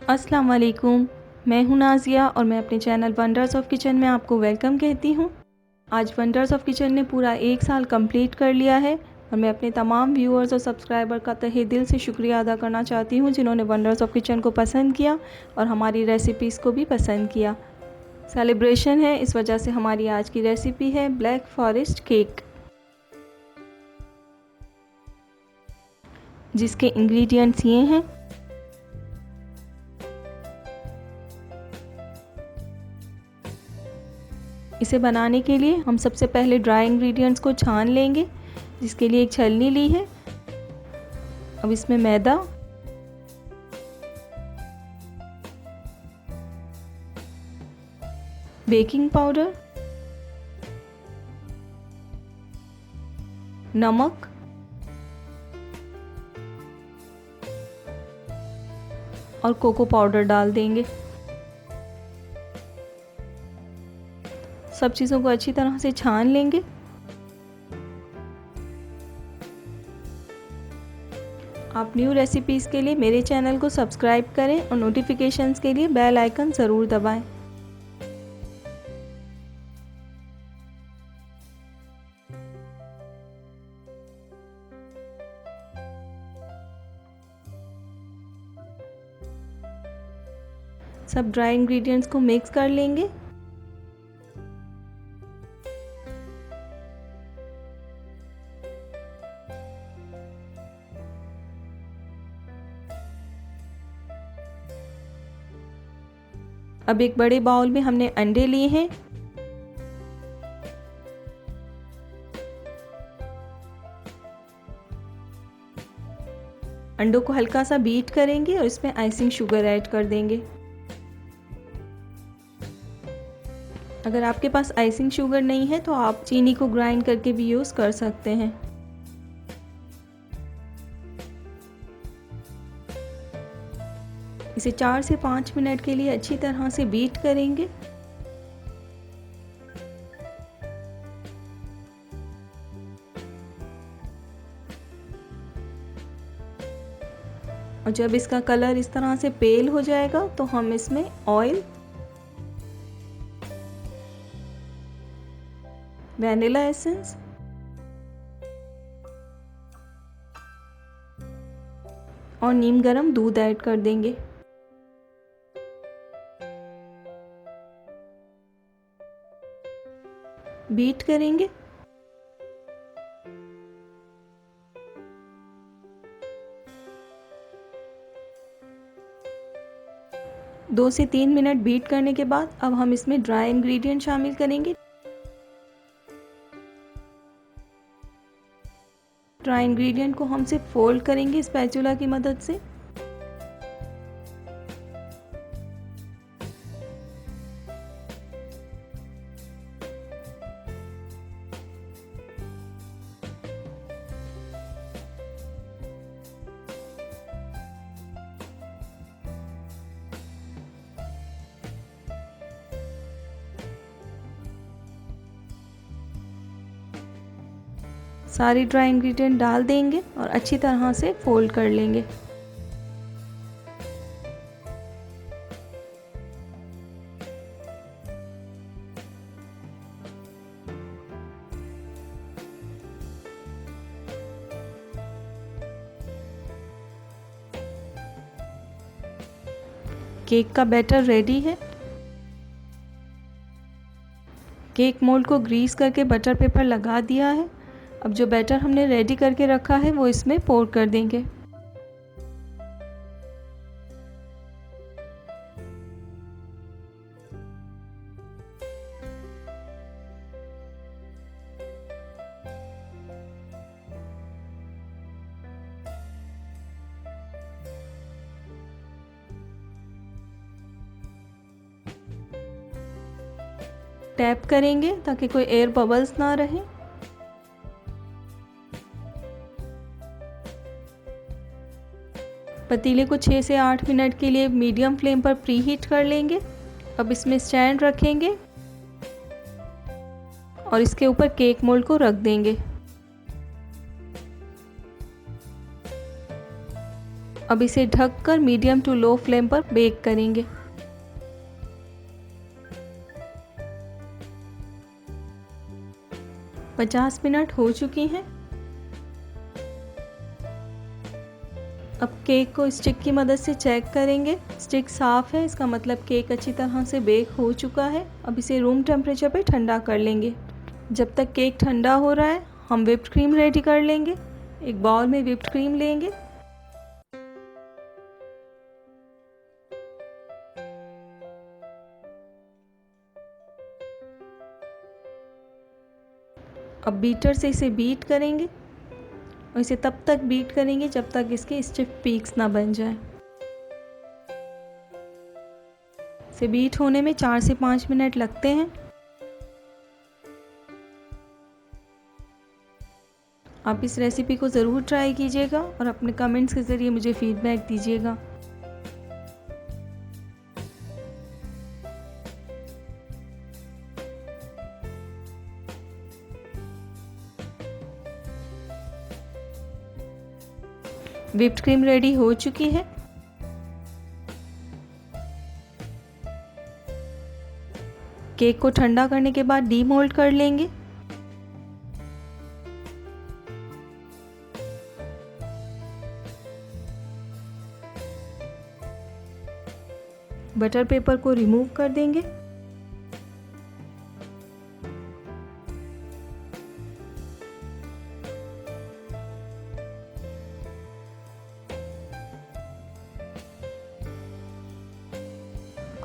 अस्सलाम वालेकुम। मैं हूं नाज़िया और मैं अपने चैनल वंडर्स ऑफ़ किचन में आपको वेलकम कहती हूं। आज वंडर्स ऑफ़ किचन ने पूरा 1 साल कंप्लीट कर लिया है और मैं अपने तमाम व्यूअर्स और सब्सक्राइबर का तहे दिल से शुक्रिया अदा करना चाहती हूं जिन्होंने वंडर्स ऑफ़ किचन को पसंद किया और हमारी रेसिपीज़ को भी पसंद किया। सेलिब्रेशन है, इस वजह से हमारी आज की रेसिपी है ब्लैक फॉरेस्ट केक, जिसके इंग्रेडिएंट्स ये हैं। इसे बनाने के लिए हम सबसे पहले ड्राई इंग्रेडिएंट्स को छान लेंगे, जिसके लिए एक छलनी ली है। अब इसमें मैदा, बेकिंग पाउडर, नमक, और कोको पाउडर डाल देंगे। सब चीज़ों को अच्छी तरह से छान लेंगे। आप न्यू रेसिपीज़ के लिए मेरे चैनल को सब्सक्राइब करें और नोटिफिकेशंस के लिए बेल आइकन ज़रूर दबाएं। सब ड्राई इंग्रेडिएंट्स को मिक्स कर लेंगे। अब एक बड़े बाउल में हमने अंडे लिए हैं। अंडों को हल्का सा बीट करेंगे और इसमें आइसिंग शुगर ऐड कर देंगे। अगर आपके पास आइसिंग शुगर नहीं है तो आप चीनी को ग्राइंड करके भी यूज़ कर सकते हैं। इसे 4 से 5 मिनट के लिए अच्छी तरह से बीट करेंगे। और जब इसका कलर इस तरह से पेल हो जाएगा तो हम इसमें ऑयल, वैनिला एसेंस और नीम गरम दूध ऐड कर देंगे। बीट करेंगे। दो से 3 मिनट बीट करने के बाद अब हम इसमें ड्राई इंग्रेडिएंट शामिल करेंगे। ड्राई इंग्रेडिएंट को हम सिर्फ फोल्ड करेंगे स्पैचुला की मदद से। सारी ड्राई इंग्रेडिएंट डाल देंगे और अच्छी तरह से फोल्ड कर लेंगे। केक का बैटर रेडी है। केक मोल्ड को ग्रीस करके बटर पेपर लगा दिया है। अब जो बैटर हमने रेडी करके रखा है वो इसमें पोर कर देंगे। टैप करेंगे ताकि कोई एयर बबल्स ना रहे। पतीले को 6 से 8 मिनट के लिए मीडियम फ्लेम पर प्री हीट कर लेंगे। अब इसमें स्टैंड रखेंगे और इसके ऊपर केक मोल्ड को रख देंगे। अब इसे ढककर मीडियम टू लो फ्लेम पर बेक करेंगे। पचास मिनट हो चुकी हैं। अब केक को स्टिक की मदद से चेक करेंगे। स्टिक साफ़ है, इसका मतलब केक अच्छी तरह से बेक हो चुका है। अब इसे रूम टेम्परेचर पे ठंडा कर लेंगे। जब तक केक ठंडा हो रहा है हम व्हिप्ड क्रीम रेडी कर लेंगे। एक बाउल में व्हिप्ड क्रीम लेंगे। अब बीटर से इसे बीट करेंगे और इसे तब तक बीट करेंगे जब तक इसके स्टिफ पीक्स ना बन जाए। इसे बीट होने में 4 से 5 मिनट लगते हैं। आप इस रेसिपी को ज़रूर ट्राई कीजिएगा और अपने कमेंट्स के ज़रिए मुझे फीडबैक दीजिएगा। व्हिप्ड क्रीम रेडी हो चुकी है। केक को ठंडा करने के बाद डीमोल्ड कर लेंगे। बटर पेपर को रिमूव कर देंगे।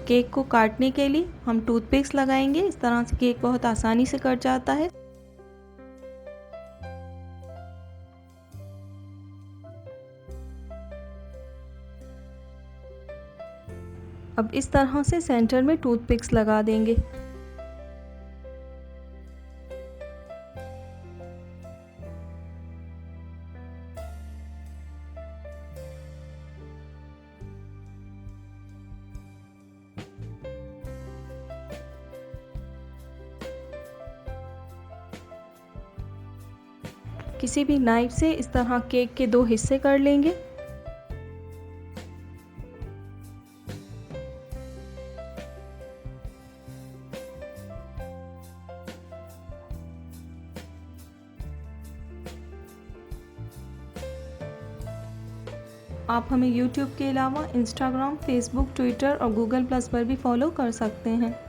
केक को काटने के लिए हम टूथपिक्स लगाएंगे। इस तरह से केक बहुत आसानी से कट जाता है। अब इस तरह से सेंटर में टूथपिक्स लगा देंगे। किसी भी नाइफ से इस तरह केक के 2 हिस्से कर लेंगे। आप हमें YouTube के अलावा इंस्टाग्राम, फेसबुक, ट्विटर और गूगल प्लस पर भी फॉलो कर सकते हैं।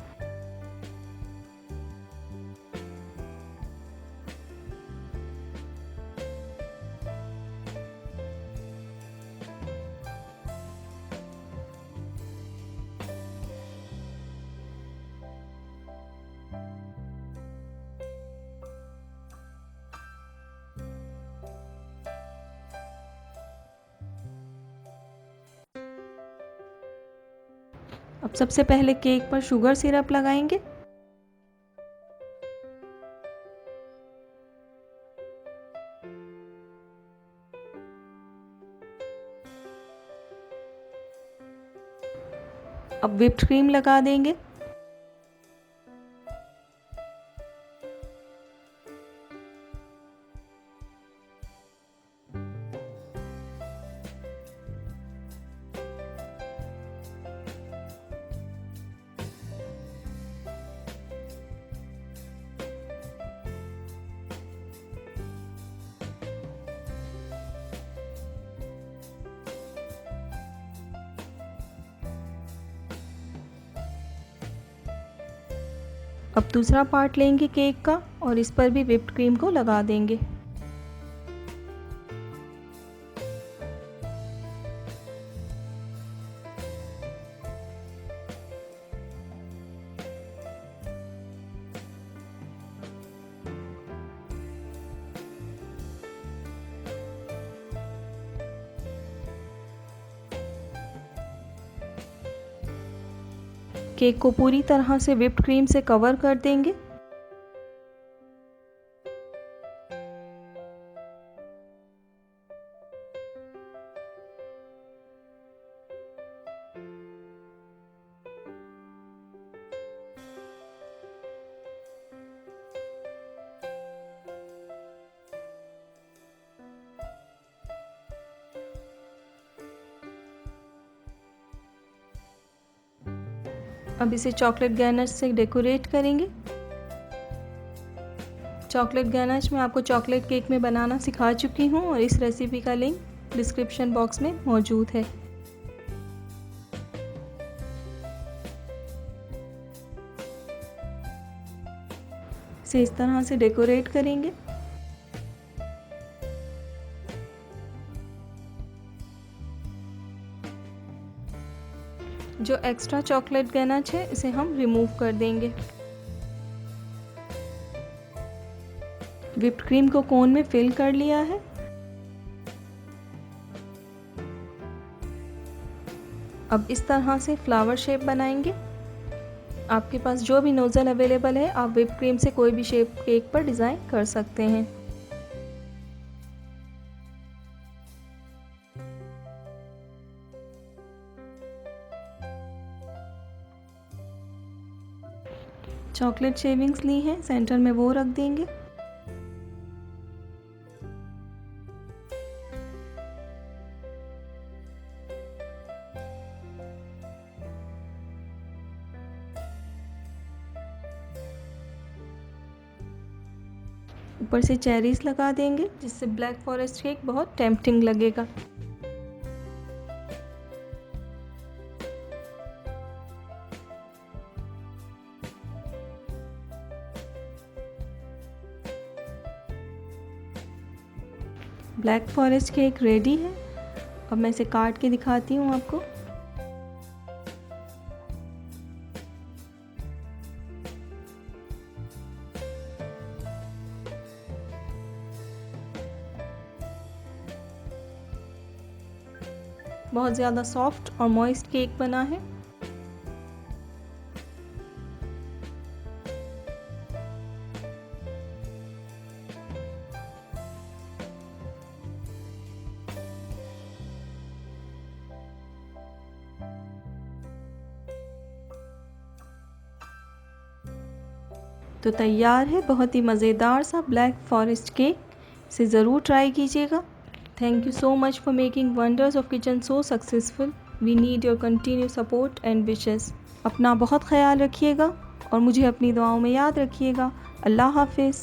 अब सबसे पहले केक पर शुगर सिरप लगाएंगे। अब व्हिप्ड क्रीम लगा देंगे। अब दूसरा पार्ट लेंगे केक का और इस पर भी व्हिप्ड क्रीम को लगा देंगे। केक को पूरी तरह से व्हिप्ड क्रीम से कवर कर देंगे। अब इसे चॉकलेट गैनाश से डेकोरेट करेंगे। चॉकलेट गैनाश मैं आपको चॉकलेट केक में बनाना सिखा चुकी हूँ और इस रेसिपी का लिंक डिस्क्रिप्शन बॉक्स में मौजूद है। इसे इस तरह से डेकोरेट करेंगे। जो एक्स्ट्रा चॉकलेट गैनाश है इसे हम रिमूव कर देंगे। व्हिप्ड क्रीम को कोन में फिल कर लिया है। अब इस तरह से फ्लावर शेप बनाएंगे। आपके पास जो भी नोज़ल अवेलेबल है आप व्हिप्ड क्रीम से कोई भी शेप केक पर डिज़ाइन कर सकते हैं। चॉकलेट शेविंग्स ली हैं, सेंटर में वो रख देंगे। ऊपर से चेरीज लगा देंगे जिससे ब्लैक फॉरेस्ट केक बहुत टेम्पटिंग लगेगा। ब्लैक फॉरेस्ट केक रेडी है। अब मैं इसे काट के दिखाती हूँ आपको। बहुत ज़्यादा सॉफ्ट और मॉइस्ट केक बना है। तो तैयार है बहुत ही मज़ेदार सा ब्लैक फॉरेस्ट केक। इसे ज़रूर ट्राई कीजिएगा। Thank you so much for making Wonders of Kitchen so successful. We need your continued support and wishes. अपना बहुत ख्याल रखिएगा और मुझे अपनी दुआओं में याद रखिएगा। अल्लाह हाफिज़।